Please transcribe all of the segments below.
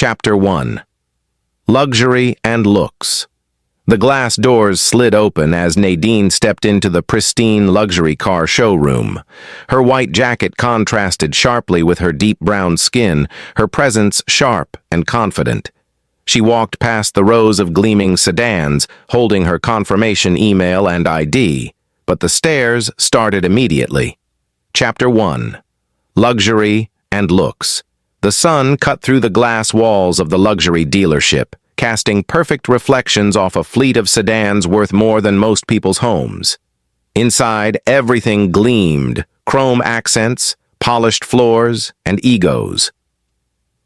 Chapter 1. Luxury and Looks. The glass doors slid open as Nadine stepped into the pristine luxury car showroom. Her white jacket contrasted sharply with her deep brown skin, her presence sharp and confident. She walked past the rows of gleaming sedans, holding her confirmation email and ID, but the stares started immediately. Chapter 1. Luxury and Looks. The sun cut through the glass walls of the luxury dealership, casting perfect reflections off a fleet of sedans worth more than most people's homes. Inside, everything gleamed, chrome accents, polished floors, and egos.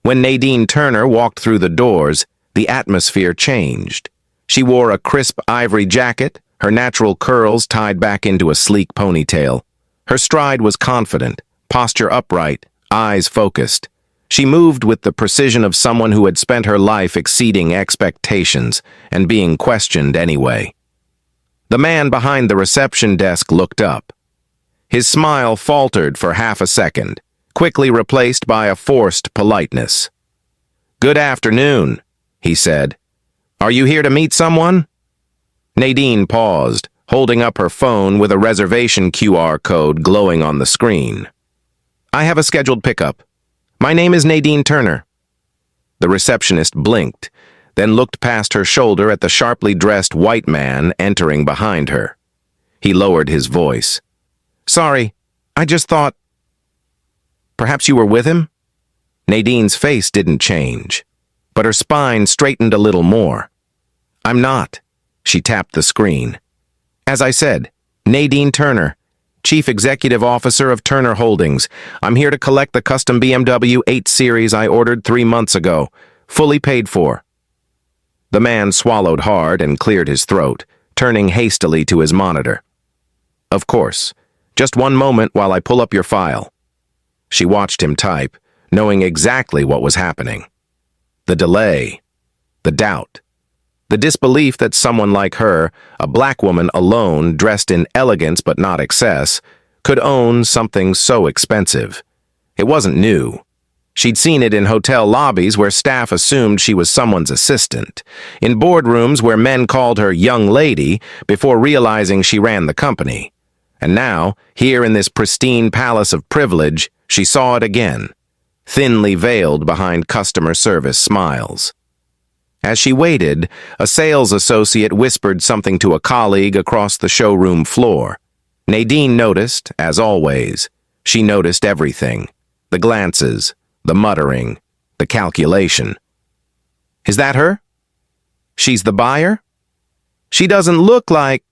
When Nadine Turner walked through the doors, the atmosphere changed. She wore a crisp ivory jacket, her natural curls tied back into a sleek ponytail. Her stride was confident, posture upright, eyes focused. She moved with the precision of someone who had spent her life exceeding expectations and being questioned anyway. The man behind the reception desk looked up. His smile faltered for half a second, quickly replaced by a forced politeness. "Good afternoon," he said. "Are you here to meet someone?" Nadine paused, holding up her phone with a reservation QR code glowing on the screen. "I have a scheduled pickup. My name is Nadine Turner." The receptionist blinked, then looked past her shoulder at the sharply dressed white man entering behind her. He lowered his voice. "Sorry, I just thought... Perhaps you were with him?" Nadine's face didn't change, but her spine straightened a little more. "I'm not." She tapped the screen. "As I said, Nadine Turner, Chief Executive Officer of Turner Holdings. I'm here to collect the custom BMW 8 Series I ordered 3 months ago, fully paid for." The man swallowed hard and cleared his throat, turning hastily to his monitor. "Of course. Just one moment while I pull up your file." She watched him type, knowing exactly what was happening. The delay, the doubt, the disbelief that someone like her, a black woman alone, dressed in elegance but not excess, could own something so expensive. It wasn't new. She'd seen it in hotel lobbies where staff assumed she was someone's assistant, in boardrooms where men called her young lady before realizing she ran the company. And now, here in this pristine palace of privilege, she saw it again, thinly veiled behind customer service smiles. As she waited, a sales associate whispered something to a colleague across the showroom floor. Nadine noticed, as always. She noticed everything. The glances, the muttering, the calculation. "Is that her? She's the buyer? She doesn't look like..."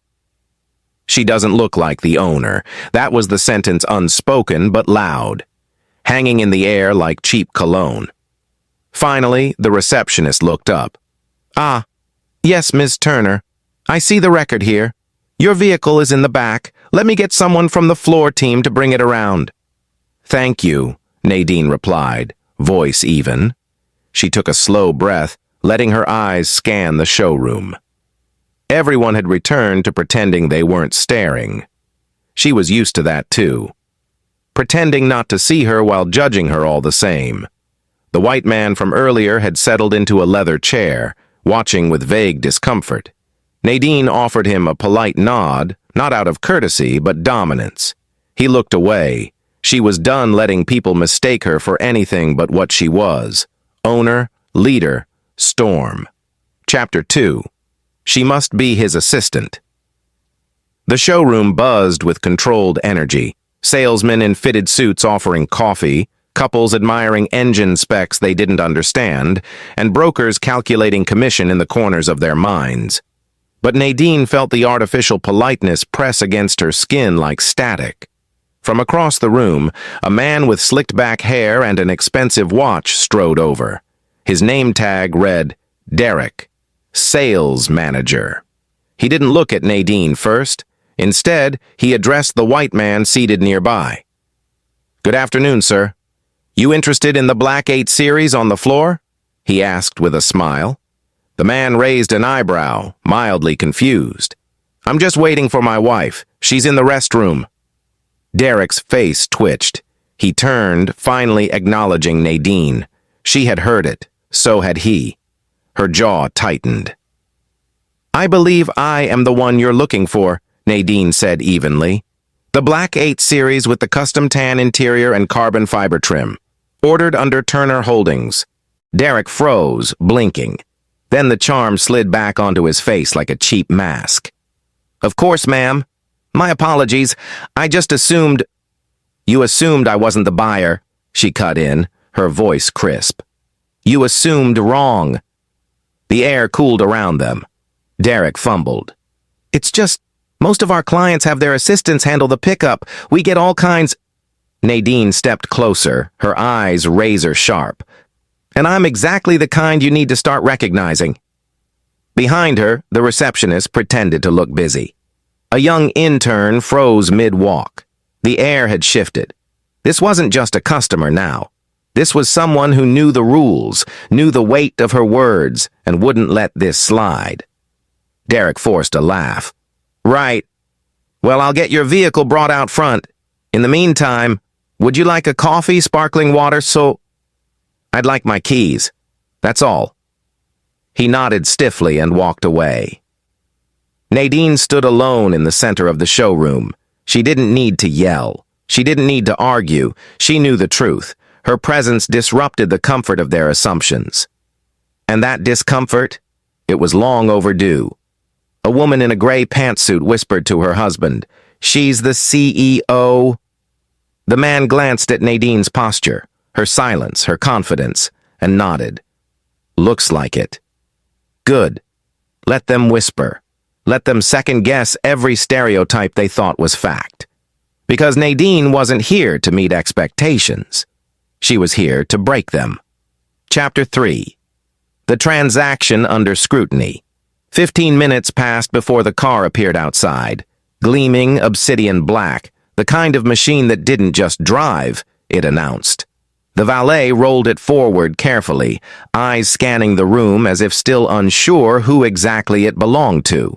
"She doesn't look like the owner." That was the sentence unspoken but loud, hanging in the air like cheap cologne. Finally, the receptionist looked up. "Ah, yes, Ms. Turner. I see the record here. Your vehicle is in the back. Let me get someone from the floor team to bring it around." "Thank you," Nadine replied, voice even. She took a slow breath, letting her eyes scan the showroom. Everyone had returned to pretending they weren't staring. She was used to that too. Pretending not to see her while judging her all the same. The white man from earlier had settled into a leather chair, watching with vague discomfort. Nadine offered him a polite nod, not out of courtesy, but dominance. He looked away. She was done letting people mistake her for anything but what she was. Owner, leader, storm. Chapter 2. She must be his assistant. The showroom buzzed with controlled energy. Salesmen in fitted suits offering coffee, couples admiring engine specs they didn't understand, and brokers calculating commission in the corners of their minds. But Nadine felt the artificial politeness press against her skin like static. From across the room, a man with slicked-back hair and an expensive watch strode over. His name tag read, Derek, Sales Manager. He didn't look at Nadine first. Instead, he addressed the white man seated nearby. "Good afternoon, sir. You interested in the Black 8 Series on the floor?" he asked with a smile. The man raised an eyebrow, mildly confused. "I'm just waiting for my wife. She's in the restroom." Derek's face twitched. He turned, finally acknowledging Nadine. She had heard it. So had he. Her jaw tightened. "I believe I am the one you're looking for," Nadine said evenly. "The Black 8 series with the custom tan interior and carbon fiber trim. Ordered under Turner Holdings." Derek froze, blinking. Then the charm slid back onto his face like a cheap mask. "Of course, ma'am. My apologies. I just assumed—" "You assumed I wasn't the buyer," she cut in, her voice crisp. "You assumed wrong." The air cooled around them. Derek fumbled. "It's just, most of our clients have their assistants handle the pickup. We get all kinds—" Nadine stepped closer, her eyes razor sharp. "And I'm exactly the kind you need to start recognizing." Behind her, the receptionist pretended to look busy. A young intern froze mid-walk. The air had shifted. This wasn't just a customer now. This was someone who knew the rules, knew the weight of her words, and wouldn't let this slide. Derek forced a laugh. "Right. Well, I'll get your vehicle brought out front. In the meantime, would you like a coffee, sparkling water, so—" "I'd like my keys. That's all." He nodded stiffly and walked away. Nadine stood alone in the center of the showroom. She didn't need to yell. She didn't need to argue. She knew the truth. Her presence disrupted the comfort of their assumptions. And that discomfort? It was long overdue. A woman in a gray pantsuit whispered to her husband, "She's the CEO." The man glanced at Nadine's posture, her silence, her confidence, and nodded. "Looks like it." Good. Let them whisper. Let them second-guess every stereotype they thought was fact. Because Nadine wasn't here to meet expectations. She was here to break them. Chapter 3. The transaction under scrutiny. 15 minutes passed before the car appeared outside. Gleaming obsidian black, the kind of machine that didn't just drive, it announced. The valet rolled it forward carefully, eyes scanning the room as if still unsure who exactly it belonged to.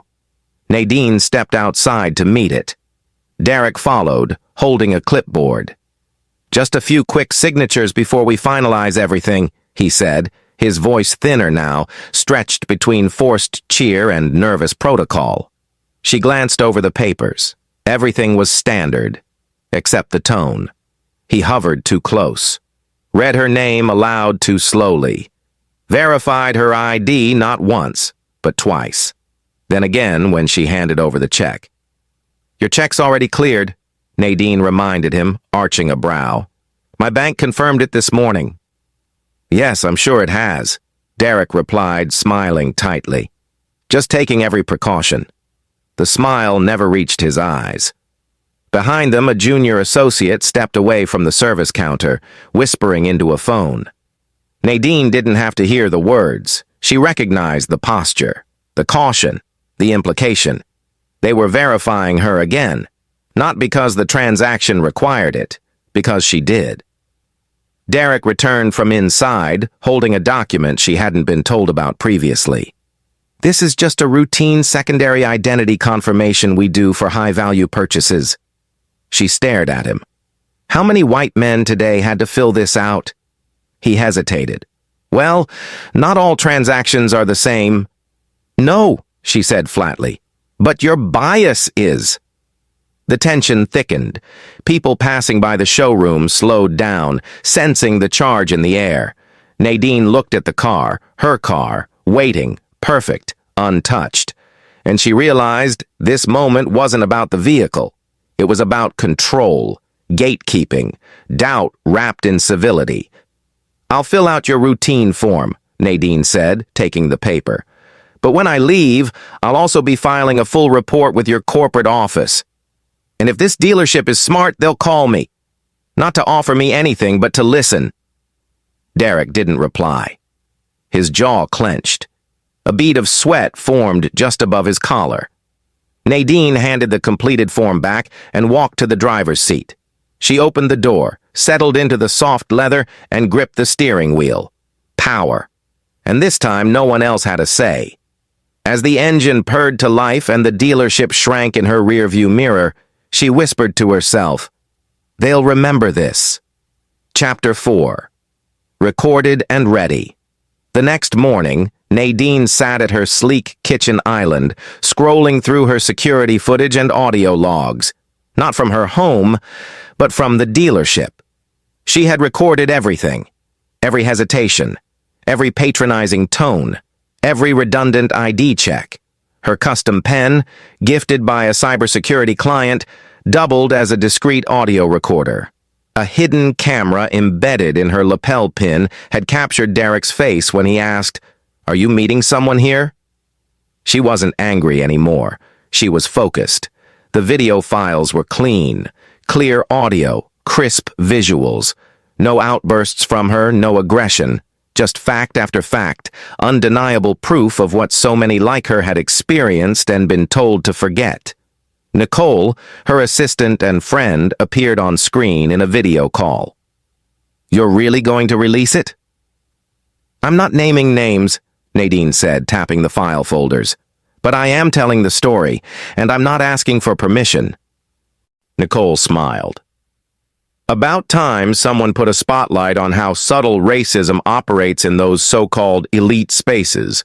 Nadine stepped outside to meet it. Derek followed, holding a clipboard. "Just a few quick signatures before we finalize everything," he said, his voice thinner now, stretched between forced cheer and nervous protocol. She glanced over the papers. Everything was standard, except the tone. He hovered too close. Read her name aloud too slowly. Verified her ID not once, but twice. Then again when she handed over the check. "Your check's already cleared," Nadine reminded him, arching a brow. "My bank confirmed it this morning." "Yes, I'm sure it has," Derek replied, smiling tightly. Just taking every precaution. The smile never reached his eyes. Behind them, a junior associate stepped away from the service counter, whispering into a phone. Nadine didn't have to hear the words. She recognized the posture, the caution, the implication. They were verifying her again, not because the transaction required it, because she did. Derek returned from inside, holding a document she hadn't been told about previously. "This is just a routine secondary identity confirmation we do for high-value purchases." She stared at him. How many white men today had to fill this out? He hesitated. "Well, not all transactions are the same." "No," she said flatly, "but your bias is." The tension thickened. People passing by the showroom slowed down, sensing the charge in the air. Nadine looked at the car, her car, waiting, perfect, untouched. And she realized this moment wasn't about the vehicle. It was about control, gatekeeping, doubt wrapped in civility. "I'll fill out your routine form," Nadine said, taking the paper. "But when I leave, I'll also be filing a full report with your corporate office. And if this dealership is smart, they'll call me. Not to offer me anything, but to listen." Derek didn't reply. His jaw clenched. A bead of sweat formed just above his collar. Nadine handed the completed form back and walked to the driver's seat. She opened the door, settled into the soft leather, and gripped the steering wheel. Power. And this time no one else had a say. As the engine purred to life and the dealership shrank in her rearview mirror, she whispered to herself, "They'll remember this." Chapter 4. Recorded and ready. The next morning, Nadine sat at her sleek kitchen island, scrolling through her security footage and audio logs. Not from her home, but from the dealership. She had recorded everything. Every hesitation, every patronizing tone, every redundant ID check. Her custom pen, gifted by a cybersecurity client, doubled as a discreet audio recorder. A hidden camera embedded in her lapel pin had captured Derek's face when he asked, "Are you meeting someone here?" She wasn't angry anymore. She was focused. The video files were clean, clear audio, crisp visuals. No outbursts from her, no aggression. Just fact after fact, undeniable proof of what so many like her had experienced and been told to forget. Nicole, her assistant and friend, appeared on screen in a video call. "You're really going to release it?" "I'm not naming names," Nadine said, tapping the file folders. "But I am telling the story, and I'm not asking for permission." Nicole smiled. About time someone put a spotlight on how subtle racism operates in those so-called elite spaces.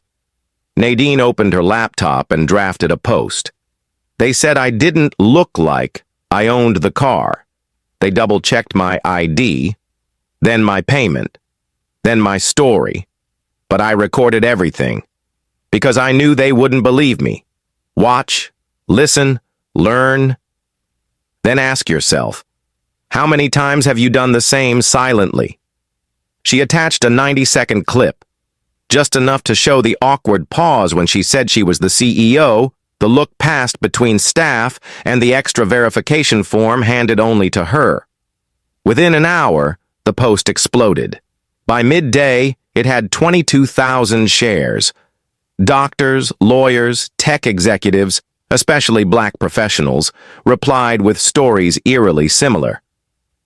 Nadine opened her laptop and drafted a post. "They said I didn't look like I owned the car. They double-checked my ID, then my payment, then my story. But I recorded everything, because I knew they wouldn't believe me. Watch, listen, learn. Then ask yourself, how many times have you done the same silently?" She attached a 90-second clip, just enough to show the awkward pause when she said she was the CEO, the look passed between staff, and the extra verification form handed only to her. Within an hour, the post exploded. By midday, it had 22,000 shares. Doctors, lawyers, tech executives, especially black professionals, replied with stories eerily similar.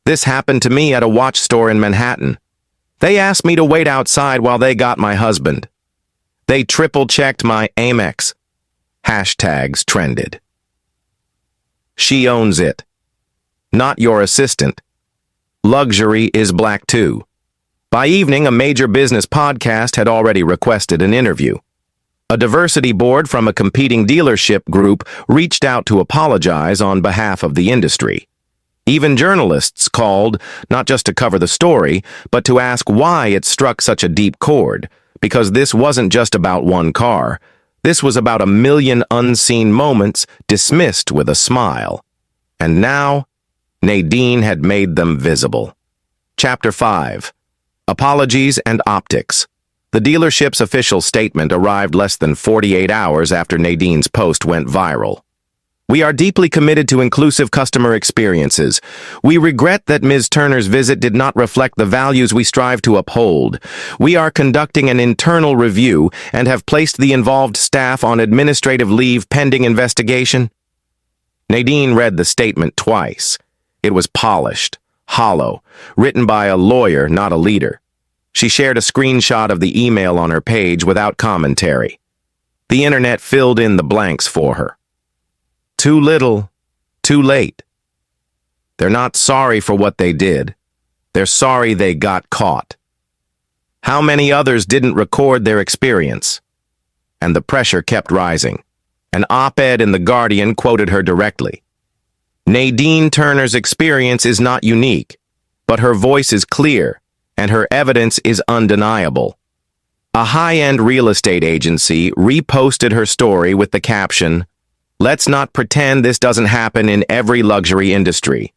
"This happened to me at a watch store in Manhattan. They asked me to wait outside while they got my husband. They triple-checked my Amex." Hashtags trended. She owns it. Not your assistant. Luxury is black too. By evening, a major business podcast had already requested an interview. A diversity board from a competing dealership group reached out to apologize on behalf of the industry. Even journalists called, not just to cover the story, but to ask why it struck such a deep chord, because this wasn't just about one car. This was about a million unseen moments dismissed with a smile. And now, Nadine had made them visible. Chapter 5. Apologies and Optics. The dealership's official statement arrived less than 48 hours after Nadine's post went viral. "We are deeply committed to inclusive customer experiences. We regret that Ms. Turner's visit did not reflect the values we strive to uphold. We are conducting an internal review and have placed the involved staff on administrative leave pending investigation." Nadine read the statement twice. It was polished, hollow, written by a lawyer, not a leader. She shared a screenshot of the email on her page without commentary. The internet filled in the blanks for her. Too little, too late. They're not sorry for what they did. They're sorry they got caught. How many others didn't record their experience? And the pressure kept rising. An op-ed in The Guardian quoted her directly. "Nadine Turner's experience is not unique, but her voice is clear, and her evidence is undeniable." A high-end real estate agency reposted her story with the caption, "Let's not pretend this doesn't happen in every luxury industry."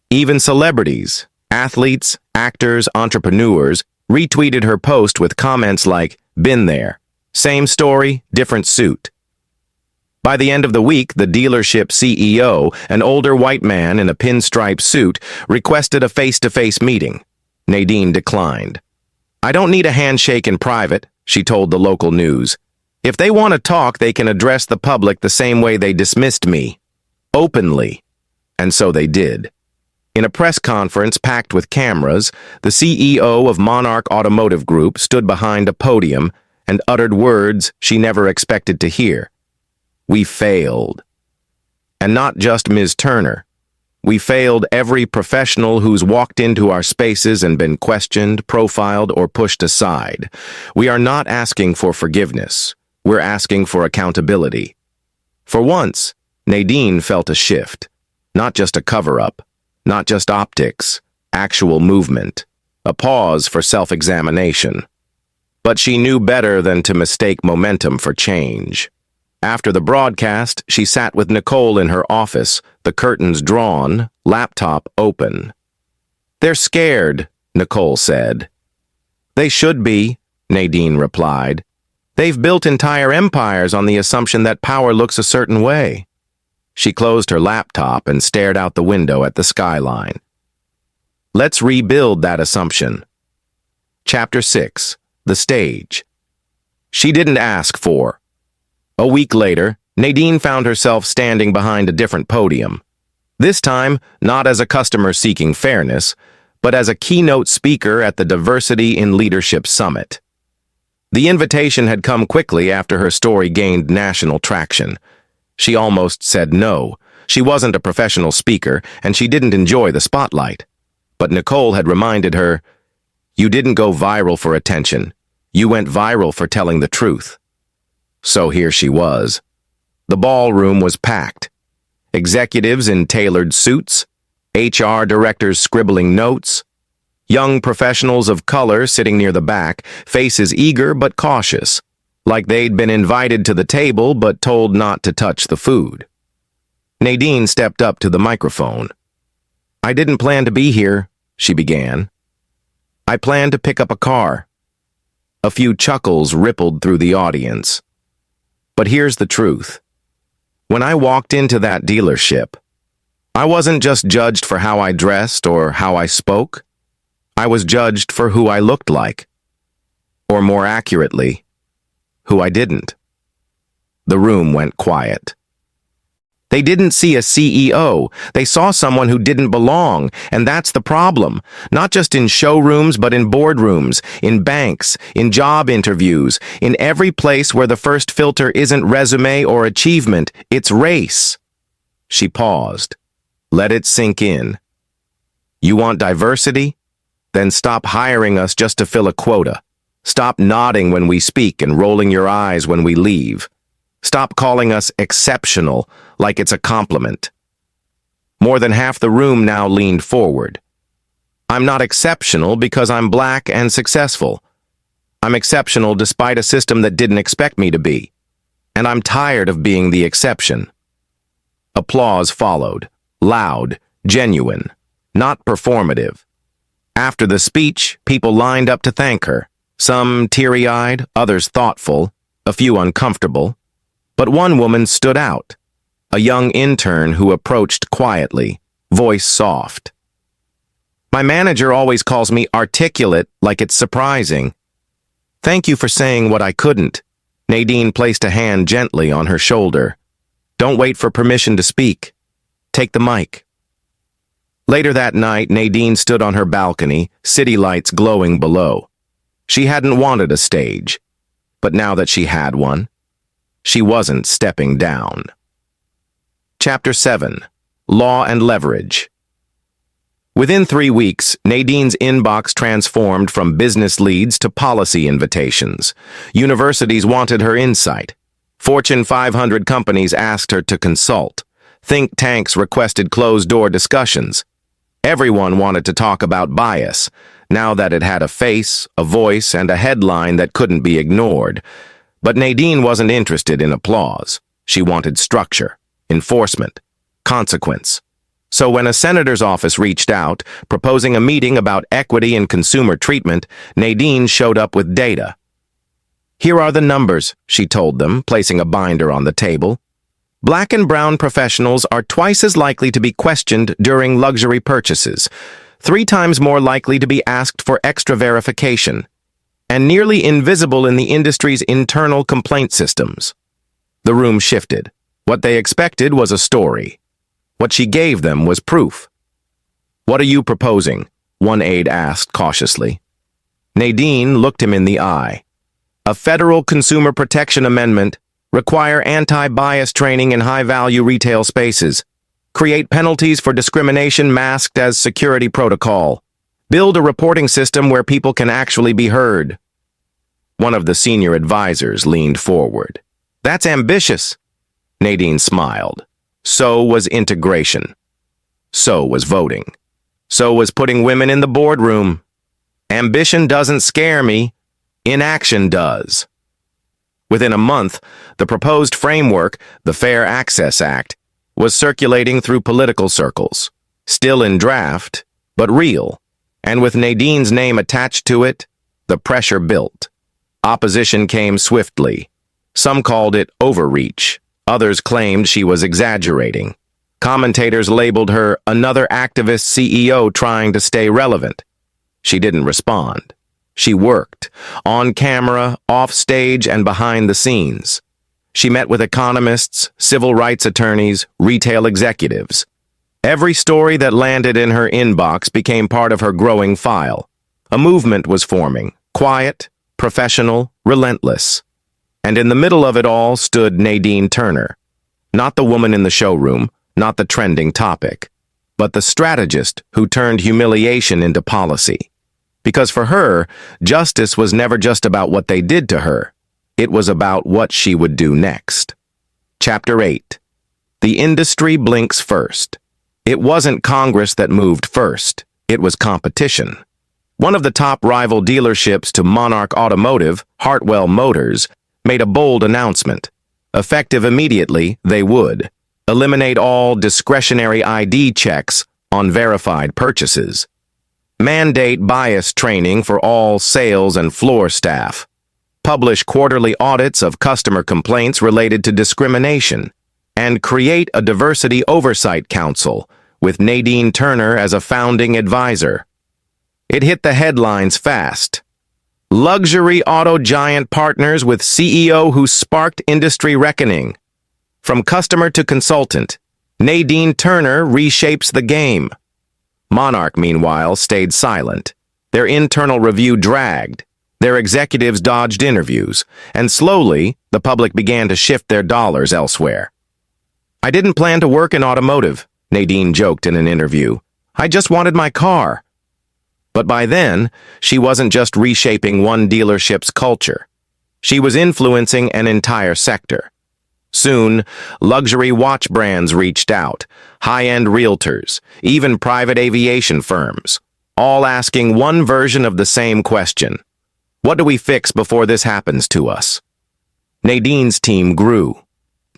Even celebrities, athletes, actors, entrepreneurs retweeted her post with comments like, "Been there. Same story, different suit." By the end of the week, the dealership CEO, an older white man in a pinstripe suit, requested a face-to-face meeting. Nadine declined. "I don't need a handshake in private," she told the local news. "If they want to talk, they can address the public the same way they dismissed me. Openly." And so they did. In a press conference packed with cameras, the CEO of Monarch Automotive Group stood behind a podium and uttered words she never expected to hear. "We failed." And not just Ms. Turner. We failed every professional who's walked into our spaces and been questioned, profiled, or pushed aside. We are not asking for forgiveness. We're asking for accountability. For once, Nadine felt a shift. Not just a cover-up, not just optics, actual movement, a pause for self-examination. But she knew better than to mistake momentum for change. After the broadcast, she sat with Nicole in her office, the curtains drawn, laptop open. "They're scared," Nicole said. "They should be," Nadine replied. "They've built entire empires on the assumption that power looks a certain way." She closed her laptop and stared out the window at the skyline. Let's rebuild that assumption. Chapter 6. The Stage. She didn't ask for. A week later, Nadine found herself standing behind a different podium. This time, not as a customer seeking fairness, but as a keynote speaker at the Diversity in Leadership Summit. The invitation had come quickly after her story gained national traction. She almost said no. She wasn't a professional speaker, and she didn't enjoy the spotlight. But Nicole had reminded her, "You didn't go viral for attention. You went viral for telling the truth." So here she was. The ballroom was packed. Executives in tailored suits, HR directors scribbling notes, young professionals of color sitting near the back, faces eager but cautious, like they'd been invited to the table but told not to touch the food. Nadine stepped up to the microphone. "I didn't plan to be here," she began. "I planned to pick up a car." A few chuckles rippled through the audience. But here's the truth. When I walked into that dealership, I wasn't just judged for how I dressed or how I spoke. I was judged for who I looked like. Or more accurately, who I didn't. The room went quiet. They didn't see a CEO. They saw someone who didn't belong, and that's the problem. Not just in showrooms, but in boardrooms, in banks, in job interviews, in every place where the first filter isn't resume or achievement, it's race. She paused. Let it sink in. You want diversity? Then stop hiring us just to fill a quota. Stop nodding when we speak and rolling your eyes when we leave. Stop calling us exceptional like it's a compliment. More than half the room now leaned forward. I'm not exceptional because I'm black and successful. I'm exceptional despite a system that didn't expect me to be. And I'm tired of being the exception. Applause followed, loud, genuine, not performative. After the speech, people lined up to thank her. Some teary-eyed, others thoughtful, a few uncomfortable. But one woman stood out, a young intern who approached quietly, voice soft. My manager always calls me articulate like it's surprising. Thank you for saying what I couldn't. Nadine placed a hand gently on her shoulder. Don't wait for permission to speak. Take the mic. Later that night, Nadine stood on her balcony, city lights glowing below. She hadn't wanted a stage, but now that she had one, she wasn't stepping down. Chapter 7. Law and Leverage. Within 3 weeks, Nadine's inbox transformed from business leads to policy invitations. Universities wanted her insight. Fortune 500 companies asked her to consult. Think tanks requested closed-door discussions. Everyone wanted to talk about bias, now that it had a face, a voice, and a headline that couldn't be ignored. But Nadine wasn't interested in applause. She wanted structure, enforcement, consequence. So when a senator's office reached out, proposing a meeting about equity and consumer treatment, Nadine showed up with data. Here are the numbers, she told them, placing a binder on the table. Black and brown professionals are twice as likely to be questioned during luxury purchases, 3 times more likely to be asked for extra verification, and nearly invisible in the industry's internal complaint systems. The room shifted. What they expected was a story. What she gave them was proof. What are you proposing? One aide asked cautiously. Nadine looked him in the eye. A federal consumer protection amendment, require anti-bias training in high-value retail spaces. Create penalties for discrimination masked as security protocol. Build a reporting system where people can actually be heard. One of the senior advisors leaned forward. That's ambitious. Nadine smiled. So was integration. So was voting. So was putting women in the boardroom. Ambition doesn't scare me. Inaction does. Within a month, the proposed framework, the Fair Access Act, was circulating through political circles. Still in draft, but real. And with Nadine's name attached to it, the pressure built. Opposition came swiftly. Some called it overreach. Others claimed she was exaggerating. Commentators labeled her another activist CEO trying to stay relevant. She didn't respond. She worked, on camera, off stage, and behind the scenes. She met with economists, civil rights attorneys, retail executives. Every story that landed in her inbox became part of her growing file. A movement was forming, quiet, professional, relentless. And in the middle of it all stood Nadine Turner. Not the woman in the showroom, not the trending topic, but the strategist who turned humiliation into policy. Because for her, justice was never just about what they did to her. It was about what she would do next. Chapter 8. The industry blinks first. It wasn't Congress that moved first. It was competition. One of the top rival dealerships to Monarch Automotive, Hartwell Motors, made a bold announcement. Effective immediately, they would eliminate all discretionary ID checks on verified purchases. Mandate bias training for all sales and floor staff. Publish quarterly audits of customer complaints related to discrimination. And create a diversity oversight council with Nadine Turner as a founding advisor. It hit the headlines fast. Luxury auto giant partners with CEO who sparked industry reckoning. From customer to consultant, Nadine Turner reshapes the game. Monarch, meanwhile, stayed silent. Their internal review dragged. Their executives dodged interviews, and slowly, the public began to shift their dollars elsewhere. I didn't plan to work in automotive, Nadine joked in an interview. I just wanted my car. But by then, she wasn't just reshaping one dealership's culture. She was influencing an entire sector. Soon, luxury watch brands reached out, high-end realtors, even private aviation firms, all asking one version of the same question. What do we fix before this happens to us? Nadine's team grew.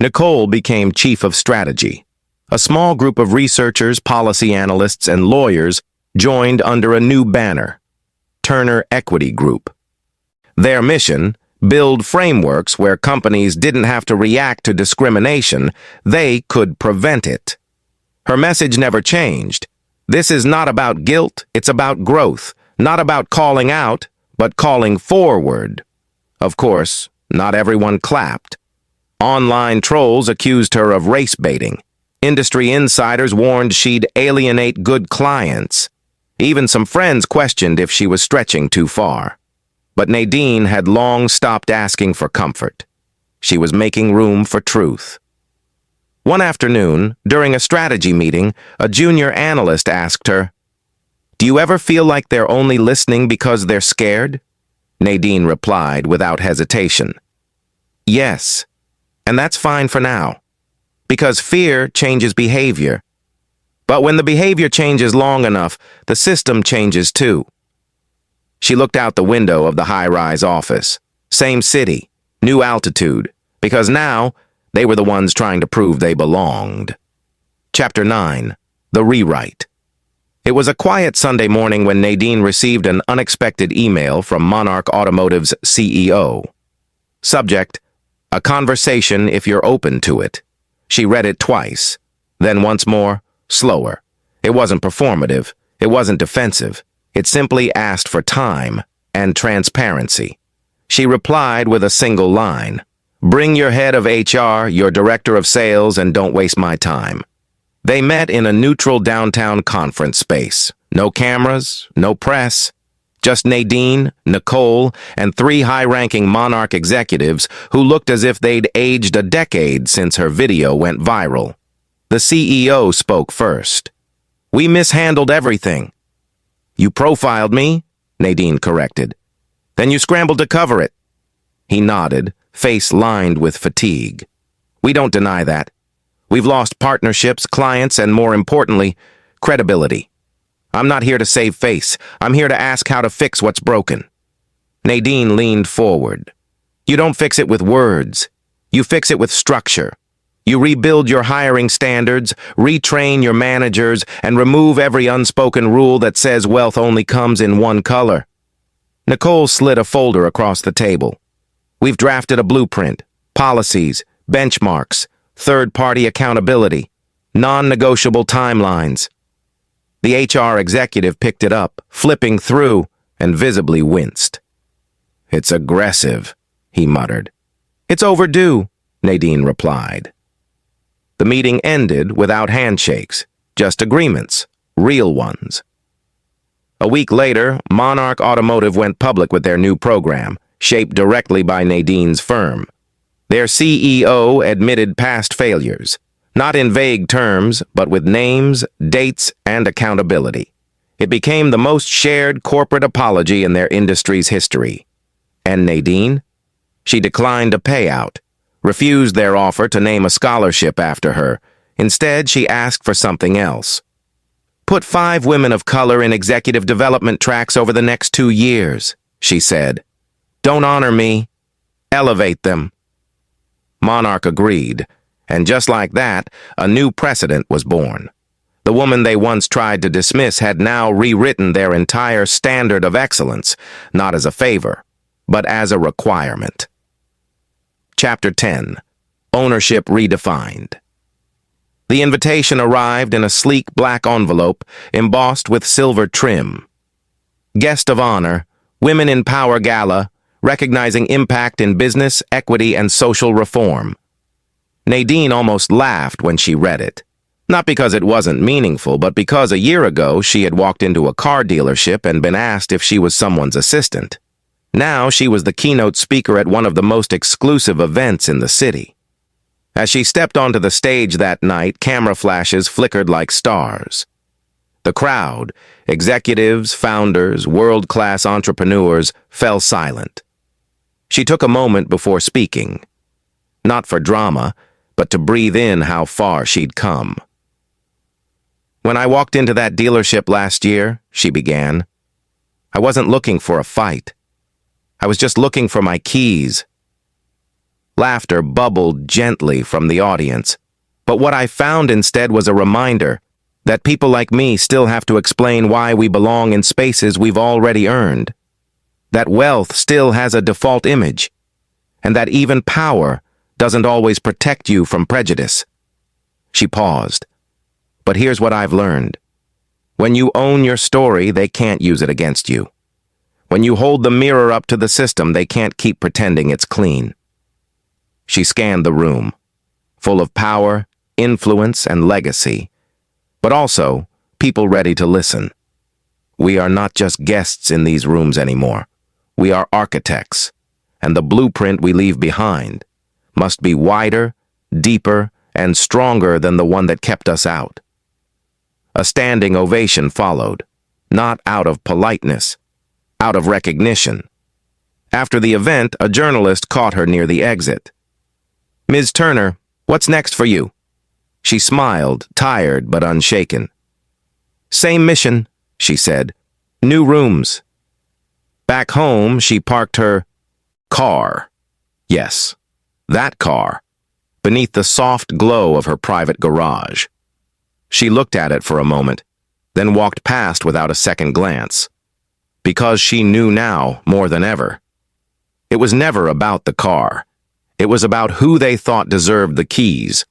Nicole became chief of strategy. A small group of researchers, policy analysts, and lawyers joined under a new banner, Turner Equity Group. Their mission: build frameworks where companies didn't have to react to discrimination, they could prevent it. Her message never changed. This is not about guilt, it's about growth. Not about calling out, but calling forward. Of course, not everyone clapped. Online trolls accused her of race baiting. Industry insiders warned she'd alienate good clients. Even some friends questioned if she was stretching too far. But Nadine had long stopped asking for comfort. She was making room for truth. One afternoon, during a strategy meeting, a junior analyst asked her, "Do you ever feel like they're only listening because they're scared?" Nadine replied without hesitation. Yes, and that's fine for now. Because fear changes behavior. But when the behavior changes long enough, the system changes too. She looked out the window of the high-rise office. Same city, new altitude, because now they were the ones trying to prove they belonged. Chapter 9. The Rewrite. It was a quiet Sunday morning when Nadine received an unexpected email from Monarch Automotive's CEO. Subject: a conversation if you're open to it. She read it twice, then once more, slower. It wasn't performative. It wasn't defensive. It simply asked for time and transparency. She replied with a single line: "Bring your head of HR, your director of sales, and don't waste my time." They met in a neutral downtown conference space. No cameras, no press. Just Nadine, Nicole, and 3 high-ranking Monarch executives who looked as if they'd aged a decade since her video went viral. The CEO spoke first. "We mishandled everything." "You profiled me," Nadine corrected. "Then you scrambled to cover it." He nodded, face lined with fatigue. "We don't deny that. We've lost partnerships, clients, and more importantly, credibility. I'm not here to save face. I'm here to ask how to fix what's broken." Nadine leaned forward. "You don't fix it with words. You fix it with structure. You rebuild your hiring standards, retrain your managers, and remove every unspoken rule that says wealth only comes in one color." Nicole slid a folder across the table. "We've drafted a blueprint, policies, benchmarks, third-party accountability, non-negotiable timelines." The HR executive picked it up, flipping through, and visibly winced. "It's aggressive," he muttered. "It's overdue," Nadine replied. The meeting ended without handshakes, just agreements, real ones. A week later, Monarch Automotive went public with their new program, shaped directly by Nadine's firm. Their CEO admitted past failures, not in vague terms, but with names, dates, and accountability. It became the most shared corporate apology in their industry's history. And Nadine? She declined a payout, refused their offer to name a scholarship after her. Instead, she asked for something else. "Put 5 women of color in executive development tracks over the next 2 years," she said. "Don't honor me. Elevate them." Monarch agreed, and just like that, a new precedent was born. The woman they once tried to dismiss had now rewritten their entire standard of excellence, not as a favor, but as a requirement. Chapter 10. Ownership Redefined. The invitation arrived in a sleek black envelope embossed with silver trim. Guest of honor, Women in Power Gala, recognizing impact in business, equity, and social reform. Nadine almost laughed when she read it. Not because it wasn't meaningful, but because a year ago she had walked into a car dealership and been asked if she was someone's assistant. Now she was the keynote speaker at one of the most exclusive events in the city. As she stepped onto the stage that night, camera flashes flickered like stars. The crowd, executives, founders, world-class entrepreneurs, fell silent. She took a moment before speaking. Not for drama, but to breathe in how far she'd come. "When I walked into that dealership last year," she began, "I wasn't looking for a fight. I was just looking for my keys." Laughter bubbled gently from the audience, but what I found instead was a reminder that people like me still have to explain why we belong in spaces we've already earned, that wealth still has a default image, and that even power doesn't always protect you from prejudice. She paused. "But here's what I've learned. When you own your story, they can't use it against you. When you hold the mirror up to the system, they can't keep pretending it's clean." She scanned the room, full of power, influence, and legacy, but also people ready to listen. We are not just guests in these rooms anymore. We are architects, and the blueprint we leave behind must be wider, deeper, and stronger than the one that kept us out. A standing ovation followed, not out of politeness, out of recognition. After the event, a journalist caught her near the exit. "Ms. Turner, what's next for you?" She smiled, tired but unshaken. "Same mission," she said. "New rooms." Back home, she parked her car. Yes, that car, beneath the soft glow of her private garage. She looked at it for a moment, then walked past without a second glance. Because she knew now, more than ever, it was never about the car. It was about who they thought deserved the keys.